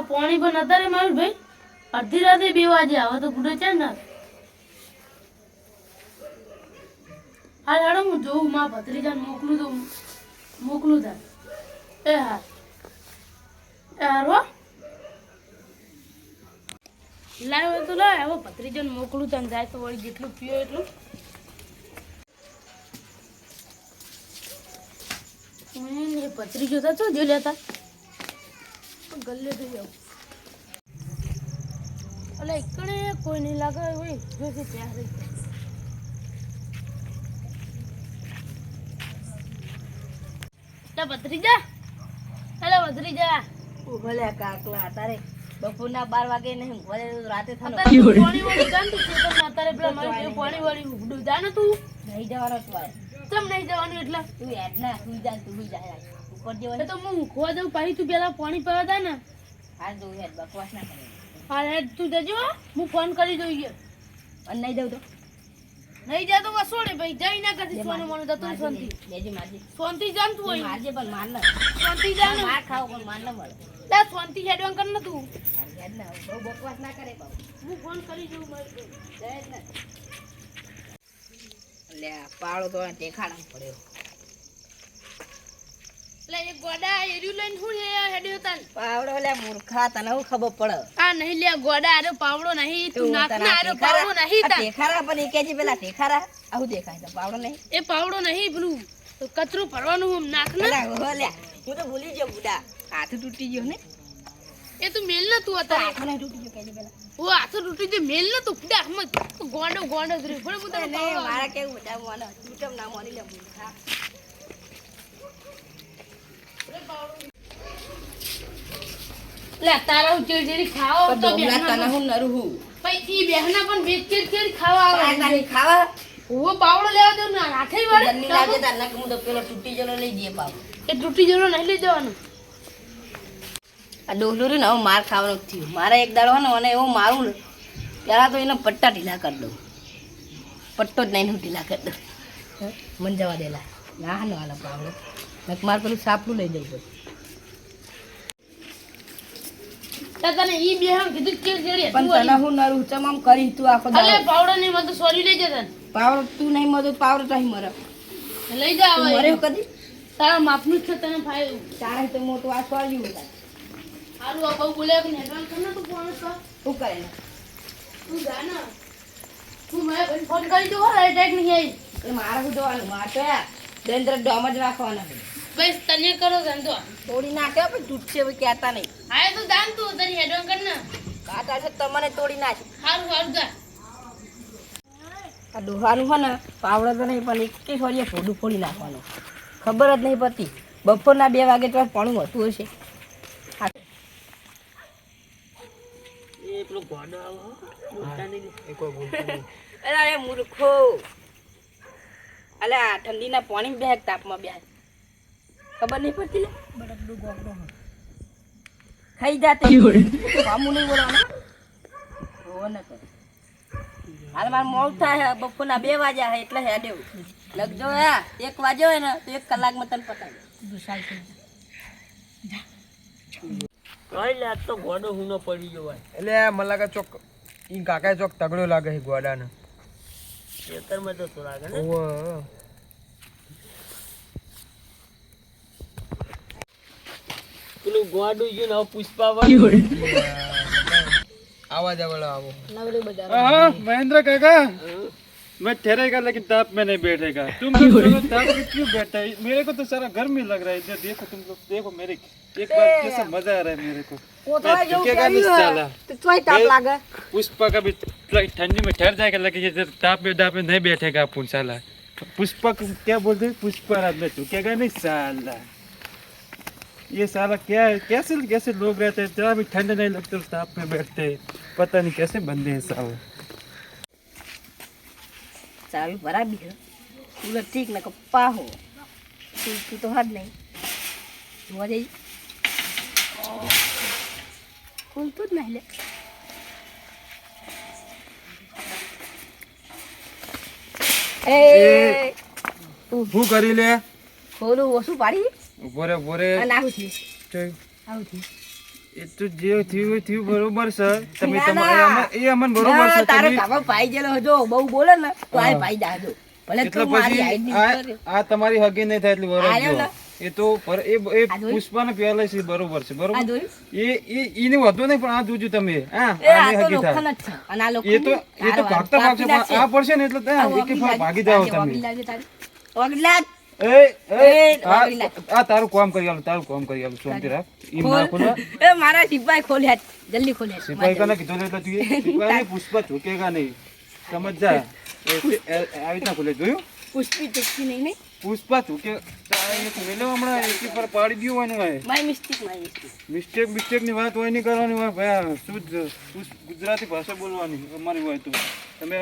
પાણી પણ અત્યારે મારું ભાઈ અડધી રાતે 2 વાગે આવે તો ગુડે છે ને હાલ હાડો હું જોઉં માં ભત્રીજાને મોકલું તા એ હારો લાવ તો લાવ હવે ભત્રીજાને મોકલું તા જાય તો વળી જેટલું પીયો એટલું એ ભત્રીજો તો જો લેતા ગલ્લે થઈ જાવ અલે એકડે કોઈ નહીં લાગે હોય જોશે ત્યાં રહી ભત્રીજા હેલો ભત્રીજા ભલે કાકલા તારે બપોરના 12 વાગે નહીં ભલે રાતે થાનો પાણી વાળી ગાંડ છે તો અત્યારે પેલા મારી પાણી વાળી ઉડું જા ને તું નહીં જવાનો તું કેમ નહીં જવાનું એટલે તું હેડના સુઈ જા તું જાય ઉપર જેવો તો હું ખોવા દઉં પાછી તું પેલા પાણી પીવા દે ને હાલ જો હેડ બકવાસ ના કરે હા હેડ તું જજો હું ફોન કરી દઉં અને નહીં દઉં તો નહીં જા તો વસોડે ભાઈ જઈ ના કરતી સોને મને તો તું શાંતિ લેજી મારજી શાંતિ જાન તું હોય મારજે પણ માર ન શાંતિ જા ને માર ખાવ પણ માર ન મળે લે શાંતિ હેડવાન કર ને તું હેડ ના બહુ બકવાસ ના કરે બાબુ હું ફોન કરી દઉં મારી જય ને લે પાળો તો દેખાડા પડ્યો લે એક ગોડા એર્યું લઈને હું હેડ્યો તાન પાવડો લે મૂર્ખા તને હું ખબર પડે આ નહીં લે ગોડા આરો પાવડો નહીં તું નાક ના આરો પાવડો નહીં તા દેખારા પણ એ કેજી પેલા દેખારા આવું દેખાય છે પાવડો નહીં એ પાવડો નહીં પેલું કચરો ભરવાનું હું નાક ના લે હું તો ભૂલી ગયો બુડા હાથ તૂટી ગયો ને એ તું મેલ ન તું હતા હાથ નહીં તૂટી ગયો કેજી પેલા ઓ હાથ તૂટી દે મેલ ન તું ફડા હમત ગોંડો જ રે પણ હું તને નહીં મારા કેવું બધા મોને તૂટમ ના મોની લે મૂર્ખા લે તારા ચીડી ખાઓ તો ડોબલા તને હું નરું હું પછી ઈ બેહના પણ ચીડી ખાવા આવે નહીં ખાવા ઓ પાવડો લેવા દે ને હાથે વળે જન્ની લાગે તાર નક હું તો પેલો તૂટી જનો લઈ દે પાવ એ તૂટી જરો નહીં લઈ જવાનું આ ડોલું ને હવે માર ખાવાનું થયું મારા એક દાડો ને અને એવું મારું ને પેલા તો એને પટ્ટા ઢીલા કરી દઉં પટ્ટો જ નહીં હું ઢીલા કરી દઉં મન જવા દેલા ના નો હાલ પાવડો નક માર પેલું સાપલું લઈ જવું પડે તને ઈ બેહમ કીધું ચીડી પણ તને હું નરું ચમ કરી તું આખો અલે પાવડો નહીં મત સોરી લઈ જતા પાવડો તું નહીં મદદ પાવડો તો અહીં મરે લઈ જા તું મરે કદી તારા માપનું છે તને ફાય તારે તો મોટું આ સોર્યું હતા હારું આ બહુ બોલે કે નેટવર્ક કર તું ફોન કર શું કરે ને તું જા ને તું મેં ફોન કરી દો અટેક નહીં આવી એ મારે શું જોવાનું મારે તો યાર દંત્ર ડોમ જ રાખવાના બસ તને કરો ધંધો તોડી નાખે પછી તૂટશે હવે કહેતા નહીં હા તો દાન તું તારી હેડવાન કર ને કાટા છે તમને તોડી નાખે હારું જા આ ડોહાનું હોય ને પાવડો તો નહીં પણ એક સોરીએ ફોડું ફોડી નાખવાનું ખબર જ નહીં પડતી બપોરના 2 વાગે તો પાણું હતું હશે અરે મૂર્ખો અલા ઠંડીના પાણી બે તાપમાં બે ખબર નહીં પડતી લે બડકડું ગોગડો ખાઈ જાતે પામું નહીં બોલવાનું હો ન કર હાલ માર મોડ થાય બપોરના 2 વાગ્યા હે એટલે હેડે લગજો હે 1 વાગ્યો હોય ને તો 1 કલાકમાં તને પતાવી દુસાઈ થઈ કઈ લે તો ગોડો હુનો પડી ગયો ભાઈ એટલે મને લાગે ચોક ઈ કાકા ચોક તગડો લાગે છે ગોડાને ખેતરમાં તો લાગે ને ઓવો પેલું ગોડું ગયું ને હવે પુષ્પા વાળું आवाज वाला आओ નવરી બજાર हाँ महेंद्र काका मैं ठहरेगा लेकिन ताप में नहीं बैठेगा तुम लोग दोनों ताप में क्यों बैठा है मेरे को तो सारा गर्मी लग रहा है इधर देखो तुम लोग देखो मेरे एक बार कैसा मजा आ रहा है मेरे को કોતરા જેવું झुकेगा नहीं કેવી साला તો તોય તાપ લાગે पुष्पा का भी ठंडी में ठहर जाएगा लेकिन ये ताप में नहीं बैठेगा अपन साला पुष्पा को क्या बोलते हैं पुष्पा रात में झुकेगा नहीं साला ये साला क्या है कैसे लोग रहते हैं जरा भी ठंड नहीं लगता ताप में बैठते हैं पता नहीं कैसे बंदे हैं साला ચાલ બરાબર છે કુલર ઠીક ને કપ્પા હો તું તો હદ નહીં જોવા જઈ ખુલતું જ નહીં લે એ હું કરી લે ખોલું ઓછું પાડી બોરે અને આવું થયું જોઈ આવું થયું એ તો જે થયું એ થયું બરોબર છે. તમે ના, તમારે ના. એ અમને બરોબર છે. તારો તમે કાકા ભાઈ જેલો હજો બહુ બોલે ને તો આ ભાઈ જાજો ભલે એટલે તું મારી પછી હાઈટ ની આ તમારી હગી નહીં થાય એટલી આયો વરસ ને? એ તો એ આ જોયું? પુષ્પાને પહેલે છે બરોબર છે આ બરોબર જોયું? એને વધુ નહીં પણ આ જોજો તમે હા એ આ આની તો હગી થાય લોખંડ જ છે અને આ એ લોખંડ તો ભાગતા ભાગશે પણ આ પડશે ને એટલે એકે ભાગી જાઓ તમે. વગલા એ એ, આ વાગી લાગ. આ તારું કામ કરી આલું તારું કામ કરી આલું શાંતિ રાખ ઈ ના ખોલો એ મારા સિપાઈ ખોલ્યા જલ્દી ખોલ્યા સિપાઈ કને કીધું એટલે તું સિપાઈ પુષ્પા ઝુકેગા નહીં સમજ જા આવી રીતના ખોલે જોયું પુષ્પી ચુપકી નહીં નહીં પુષ્પા ઝુકે એક વેલો હમણાં એક પર પાડી દીધું હોય ને મારી મિસ્ટેક મિસ્ટેક ની વાત હોય નહીં કરવાની હોય ભાઈ શુદ્ધ ગુજરાતી ભાષા બોલવાની અમારી હોય તો તમે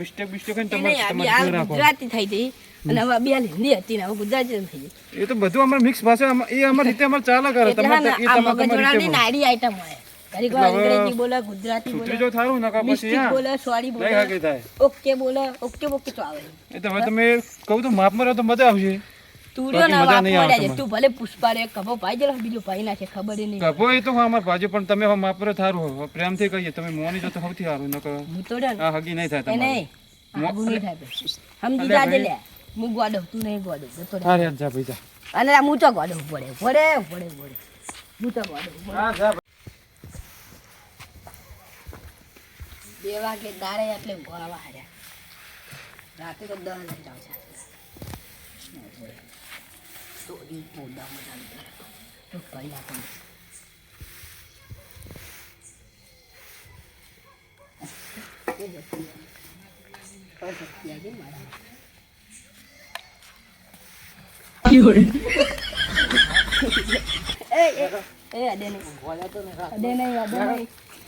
મિસ્ટેક હોય ને તમારે તમારે રાખો ગુજરાતી થઈ ગઈ અને હવે બે હિન્દી હતી ને હવે ગુજરાતી થઈ ગઈ એ તો બધું અમારે મિક્સ ભાષા એ અમારી રીતે અમારે ચાલે કરે એટલે તમારે હા ને, એ આ તમારે તમારી મગજવાળાની રીતે નાડી આઈટમ હોય ઘડીક વાર એટલે હવે અંગ્રેજી બોલે ગુજરાતી સુધરી બોલે જો થારું નકા પછી મિસ્ટેક હા બોલે સોરી લઈ બોલે હાકી થાય ઓકે બોલે ઓકે તો આવે એ તો હવે તમે કહું તો માપમાં રહો તો મજા આવશે તું રહ્યો ને બાકી મજા નહીં વાપવા આવે તું ભલે પુષ્પા રે કભો ભાઈ જરા બીજો ભાઈ ના છે ખબર ય નહીં કપો એ તો હા અમારે ભાજી પણ તમે હવે માપરે થારું હો પ્રેમથી કહીએ તમે મોની જો તો સૌથી સારું નકર હું તો રહ્યો ને આ હગી નહીં થાય એ તમારે નહીં આગું નહીં થાય પછી. સમજી જાજે લે હું ગોડો તું નહીં ગોડો જતો રહે. હા રે જા ભાઈ જા અને આ હું તો ગોડો પડે હું તો ગોડો હા જા 2 વાગે દાડે એટલે ગોળવા હાર્યા રાતે તો 10 લઈ જાવ છે તો ઈ પોડા મજા તો કઈ આપણ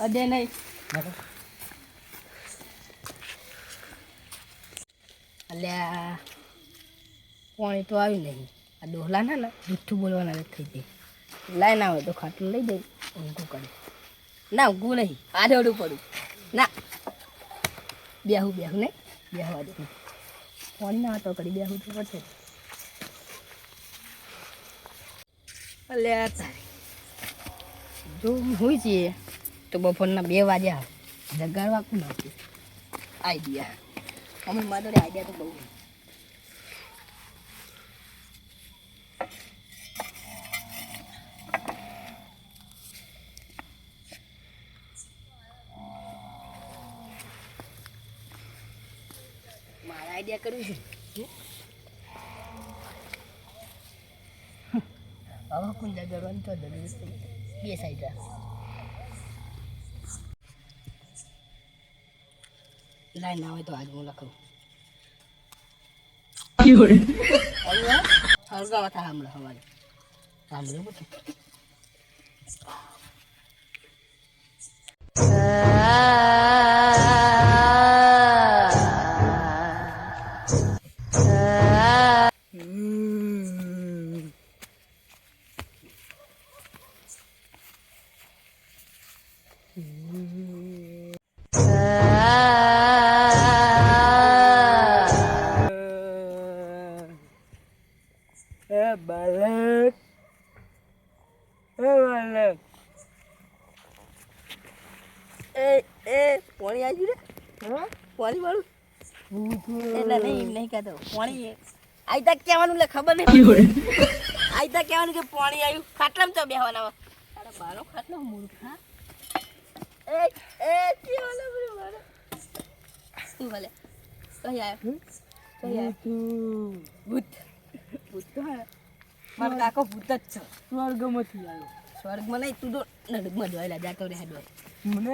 અડે નહીં અલ્યા પાણી તો આવ્યું નહીં આ ડોહલા ના જુઠ્ઠું બોલવાના થઈ ગઈ લાય ના હોય તો ખાટલું લઈ દઈ ઊંઘું કરે ના ઊંઘું નહીં આડોડું પડું ના બેહું નહીં બેહવા દે પાણી ના હતો કરી બેહું તો પડશે અલ્યા તારી જો હોય છે તો બપોરના 2 વાગ્યા જગાડવા કોણ આવતું આઈડિયા અમે મારે આઈડિયા તો બહુ મારા આઈડિયા કર્યું છે હવે કોણ જગાડવાનું તો બે સાઈડ લાઈન ના હોય તો આજ હું લખું હળગાવા થાય હમણાં હવારે સાંભળ્યું બધું બાલક બાલક પાણી આવી ગયું પાણી વાળું એટલે નહીં કહેતો પાણી આઈ તક કહેવાનું લે ખબર નહીં આઈ તક કહેવાનું કે પાણી આવ્યું ખાટલામાં તો બેહવાના તારા બારો ખાટલો મૂર્ખા શું ભલે કઈ આવ્યો ભૂત તો મારો કાકો ભૂત જ છે સ્વર્ગમાંથી આવ્યો સ્વર્ગમાં નહીં તું તો નરકમાં જોયેલા જાતો રહે ડોય મને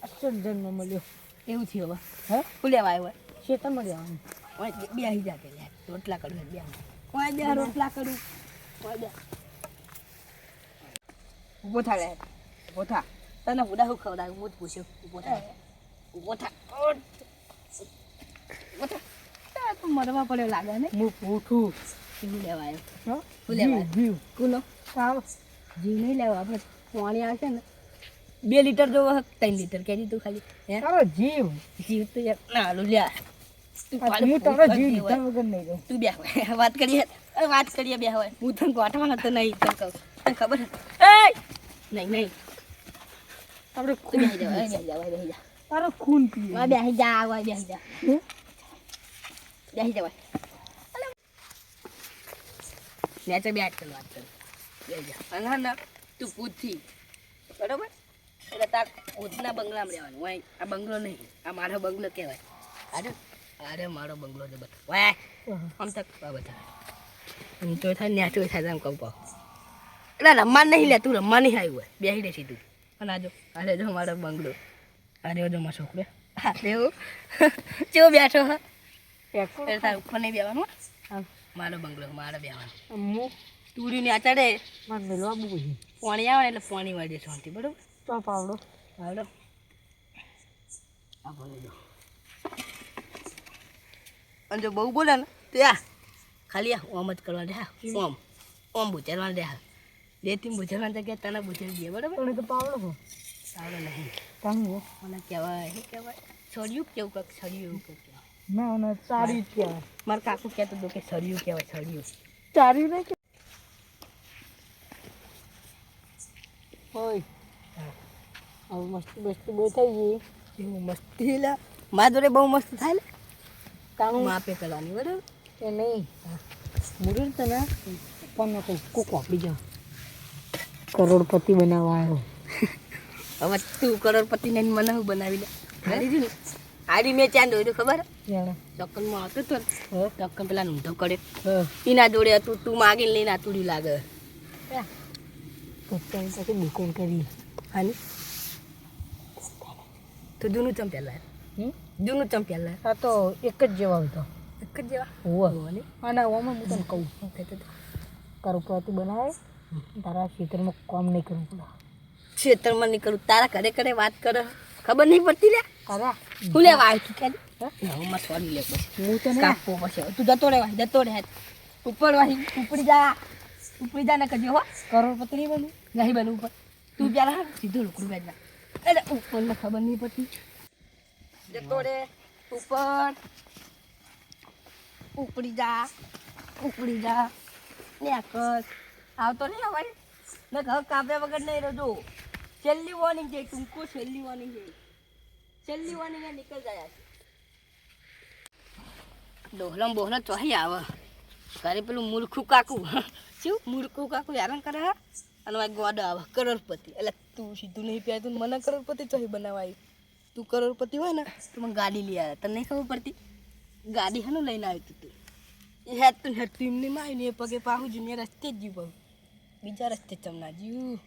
અક્ષર જન્મ મળ્યો એવું થયું હવે હે શું લેવા આવ્યો શેતામાં જવાનું બેહી જાતે લે રોટલા કરું બે કોઈ બે રોટલા કરું કોઈ બે ઊભો થા લે ઊભો થા તને હુડા હું ખવડાવું હું જ પૂછ્યું ઊભો થા ઊભો થા ઊભો થા તું મરવા પડ્યો લાગે ને હું પૂઠું શું લેવા આવ્યો હા શું લેવા જીવ કુલો સાવ જીવ નહીં લેવા આપણે પાણી આવશે ને 2 લીટર જોવો 3 લીટર કહેતી તું ખાલી હે તારો જીવ જીવ તો યાર ના હાલું લ્યા તું હું તારો જીવ લીધા વગર નહીં રહું તું બે વાત કરીએ બે હોય હું તને ગોઠવાનો તો નહીં તને કહું તને ખબર એ નહીં આપણે તું બેસી જા બેસી જા તારો ખૂન પીએ બેસી જા બેસી જા નેચર બેઠ કર વાત કર બેસી જા અને હા ને તું પૂછથી બરોબર એટલે તાર ખુદના બંગલામાં રહેવાનું હોય આ બંગલો નહીં આ મારો બંગલો કહેવાય અરે મારો બંગલો છે બધા વાય આમ તક બધા આમ તો થાય નેચર થાય આમ કહું પાવ એટલે રમવા નહીં લે તું રમવા નહીં આવ્યું હોય બેસી દે સીધું અને આજો અરે જો મારો બંગલો અરે જો મારો છોકરો અરે કેવો બેઠો હા એટલે તાર ઉપર નહીં બેવાનું મારો બંગલો મારે બેવાનું તુડી ને ચડે મને મેલવા બહુ પાણી આવે ને એટલે પાણી વાળી દે શાંતિ બરોબર તો પાવડો હાલો આ બોલી દો અને જો બહુ બોલે ને તો યા ખાલી ઓમ જ કરવા દે હા ઓમ બુચરવા દે હા બે તીન બુચરવા જગ્યાએ તને બુચરી દે બરાબર પણ એ તો પાવડો હો આવડે નહીં કાંઈ મને કહેવાય શું કહેવાય છડિયું કેવું કંઈક છડિયું એવું કંઈક કહેવાય ના ના ચારી જ કહેવાય મારા કાકુ કહેતો હતો કે છડિયું કહેવાય છડિયું ચારી નહીં કે હોય હવે મસ્તી બસ્તી બહુ થઈ ગઈ એવું મસ્તી લે મારા જોડે બહુ મસ્ત થાય ને તાણું માપે કરવાની બરાબર એ નહીં મુરલ તને પપ્પાને કંઈક કોક આપી જાઓ કરોડપતિ બનાવવા આવ્યો હવે તું કરોડપતિને મને હું બનાવી લે આડી મેં ચાંદ હોય ખબર જાણે ચોક્કનમાં આવતો હતો ને ચોક્કન પેલા ઊંધો કરે હા એના જોડે હતું તું માગીને લઈને આતુડ્યું લાગે પપ્પાની સાથે દુકાન કરી હાની તો જૂનું ચંપેલ લાય જૂનું ચંપેલ લાય આ તો એક જ જેવા હતો એક જ જેવા હોવા આના હોવામાં હું તને કહું કરોડપતિ બનાવે તારા ખેતરમાં કામ નહીં કરવું પડે ક્ષેત્રમાં નીકળું તારા ઘરે ઘરે વાત કરે ખબર નહીં પડતી લે તારા હું લેવા આવ્યું તું કે હું સોરી લે પછી હું તને કાપવો પછી તું જતો રહે ઉપર ઉપડી જા ને કજો હો કરોડપતિ નહીં બનવું નહીં બનવું ઉપર તું પેલા સીધું લોકડું બેઠ જા એટલે ઉપરને ખબર નહીં પડતી જતો રે ઉપર ઉપડી જા ને આકસ આવતો નહીં હવે ને ઘર કાપ્યા વગર નહીં રહેજો છેલ્લી વોર્નિંગ છે તુમકો છેલ્લી વોર્નિંગ નીકળ જાય ડોહલમ બોહલો ચોહી આવે ઘરે પેલું મૂર્ખું કાકુ શું મૂર્ખું કાકુ હેરાન કરે હા અને મારે ગોડો આવે કરોડપતિ એટલે તું સીધું નહીં પહેરતું મને કરોડપતિ ચોહી બનાવાયું તું કરોડપતિ હોય ને તો મને ગાડી લઈ આવે તને નહીં ખબર પડતી ગાડી હાનું લઈને આવ્યું તું હેતું એમને માં આવ્યું ને એ પગે પાહું જુનિયા રસ્તે જ જીવ બીજા રસ્તે ચમના જીવ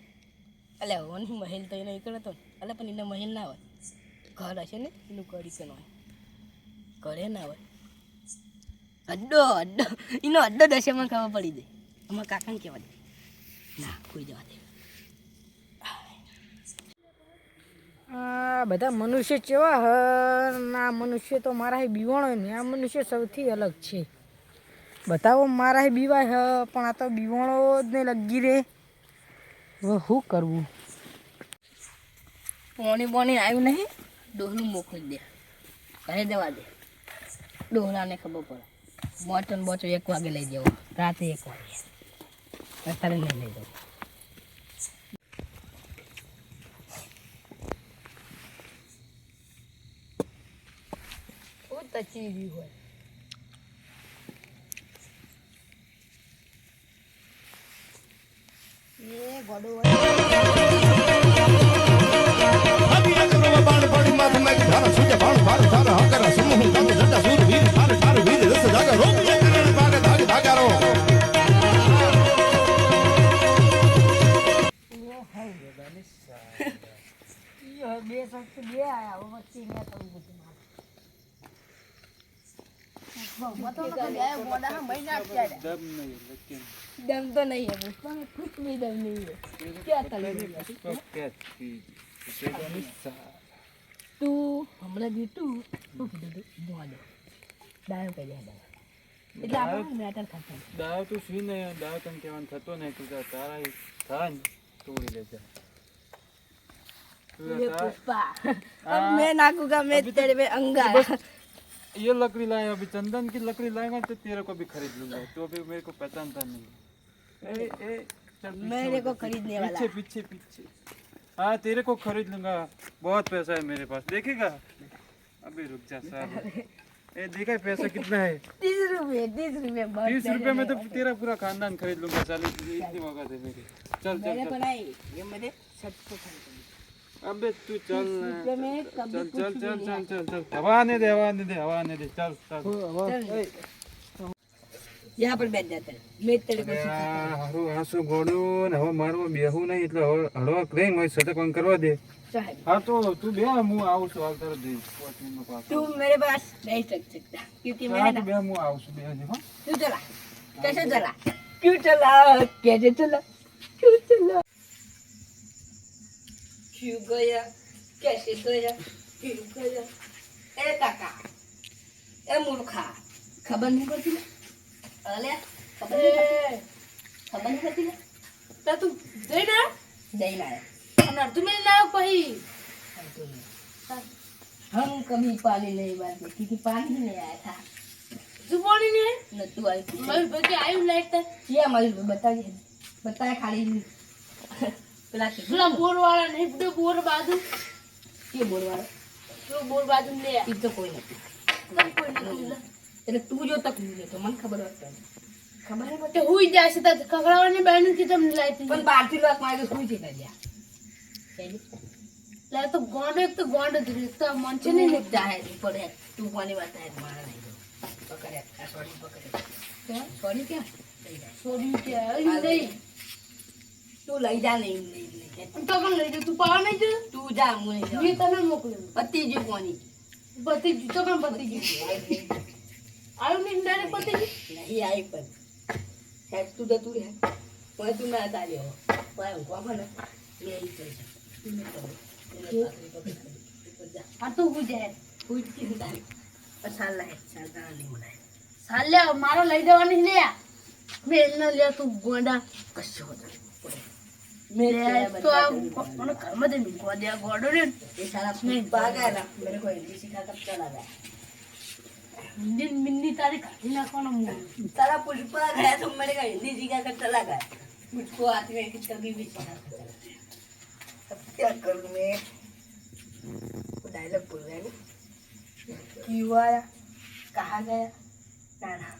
એટલે ઓની મહેલ તો એને નીકળતો ને એટલે પણ એને મહેલ ના હોય ઘર હશે ને એનું કરી કે હોય ઘરે ના હોય અડ્ડો એનો અડ્ડો દશે મને ખબર પડી જાય અમારા કાકાને કહેવા દે ના કોઈ જવા દે આ બધા મનુષ્ય કેવા હ ના મનુષ્ય તો મારા બીવાણો ને આ મનુષ્ય સૌથી અલગ છે બતાવો મારા બીવાય હ પણ આ તો બીવાણો જ નહીં લગી રે હવે શું કરવું પોણી આવ્યું નહીં ડોહલું મોકલી દે ઘરે જવા દે ડોહલાને ખબર પડે બોચો બોચો 1 વાગે લઈ જવો રાતે 1 વાગે અત્યારે નહીં લઈ જવું તચી ગયું હોય એ ગોડો બે શબ્દ બે આયા હવે વચ્ચે મેં કરવું બધું દમ તો નહીં है पुष्पा में कुछ भी दम नहीं है क्या तले તું હમણાં દીધું શું કીધું જોવા દે દાવ કહી દે એટલે આપણે મેટર થતા દાવ તું સી નહીં દાવ તને કહેવાનું થતો નહીં તું તારા થાય ને તોડી લેજે ये पुष्पा अब मैं नाकूंगा मैं तेरे पे अंगा ये लकड़ी लाए अभी चंदन की लकड़ी लाएगा तो तेरे को भी खरीद लूंगा तो अभी मेरे को पहचानता नहीं ए चल पीछे मेरे हो को जा, खरीदने वाला। पीछे पीछे पीछे। हाँ तेरे को खरीद लूंगा, बहुत पैसा है मेरे पास, देखेगा। अबे रुक जा साला, ये देखा पैसा कितना है? 30 रुपये 30 रुपए में तो तेरा पूरा खानदान खरीद लूंगा साले, इतनी औकात है मेरी। चल मैंने चल चल। बनाई ये मेरे शर्ट को खरीद। अबे तू चल ना। रुपए में कभी चल कुछ चल भी चल नहीं चल चल चल, हवा आने दे, हवा आने दे, हवा आने दे, चल चल। यहाँ पर बैठ जाते हैं, मैं तेरे को सिखाता હારું હાસુ ગોડું ને હવે મારવા બેહું નહીં એટલે હવે હળવા કઈ હોય સતે કોણ કરવા દે. हूँ। चल, હા તો તું બે હું આવું છું, હાલ તરત જઈશ 5 મિનિટમાં પાછો. तू मेरे पास नहीं रख सकता क्योंकि मैं હા है તો ना। બે હું આવું છું, બે હજી હો. तू चला, कैसे चला, क्यों चला, कैसे चला, क्यों चला, क्यों गया, कैसे गया, क्यों गया। ए काका, ए मूर्खा, खबर नहीं पड़ती ना? अरे खबर नहीं पड़ती, खबर नहीं पड़ती ना? તો તું જઈને नहीं लाया। અને અડધું મેં લાવ્યો પછી हम कभी पानी नहीं भरते क्योंकि पानी ही नहीं आया था। તું પાણી ને न तू आई थी। મારી ભાઈ આવ્યું લાઈટ ये हमारी बताइए, बताया खाली पेला के પેલા બોર વાળા નહીં બધું બોર બાજુ ये बोल वाला તો બોર બાજુ લે ये तो कोई नहीं। કોઈ નથી એટલે તું જો તકલીફ તો મને ખબર હોત ખબર હે તો હુઈ જાય છે તો ખગડાવાની બહેન કે તમને લાઈટ પણ બહારથી લોક મારે તો સુઈ જતા ગયા લે તો ગોંડ એક તો ગોંડ જ રે તો મન છે છે ને ને જાહે પડે તું કોની વાત હે મારા નહીં પકડે આ સોડી પકડે સોડી ક્યાં લઈ જા છોડી કે અહીં નહીં તું લઈ જા નહીં લઈ તો પણ લઈ જા તું પાવા નહીં જો તું જા હું નહીં મેં જાઉં તને મોકલ્યું પતિ જો કોની બધી જ તો પણ બધી જ આવ્યું નહીં ડાયરેક્ટ બધી જ નહીં આવી પણ સાહેબ તું તો તું હે પણ તું ના તાલ્યો પણ કોણ ને મેં આવી કરી તું નહીં કરો આ તો હું જાય કોઈ ચિંતા નહીં સાલ હે સાલ નહીં મળે સાલે મારો લઈ જવાની લે મેં એને લે તું ગોંડા કશું હોતું મેરે તો આ મને ઘરમાં જઈને ગોદિયા ગોડો ને ये सारा नहीं भागा ना मेरे को हिंदी सिखा तब चला गया મિન્ની મિન્ની તારી કાઢી નાખવાનો મૂળ सारा पुष्पा गया तो मेरे को हिंदी सिखा कर चला गया मुझको आती है कि कभी भी सिखा कर चला गया अब क्या करूँ मैं डायलॉग बोल रहा है क्यों आया कहाँ गया ना ना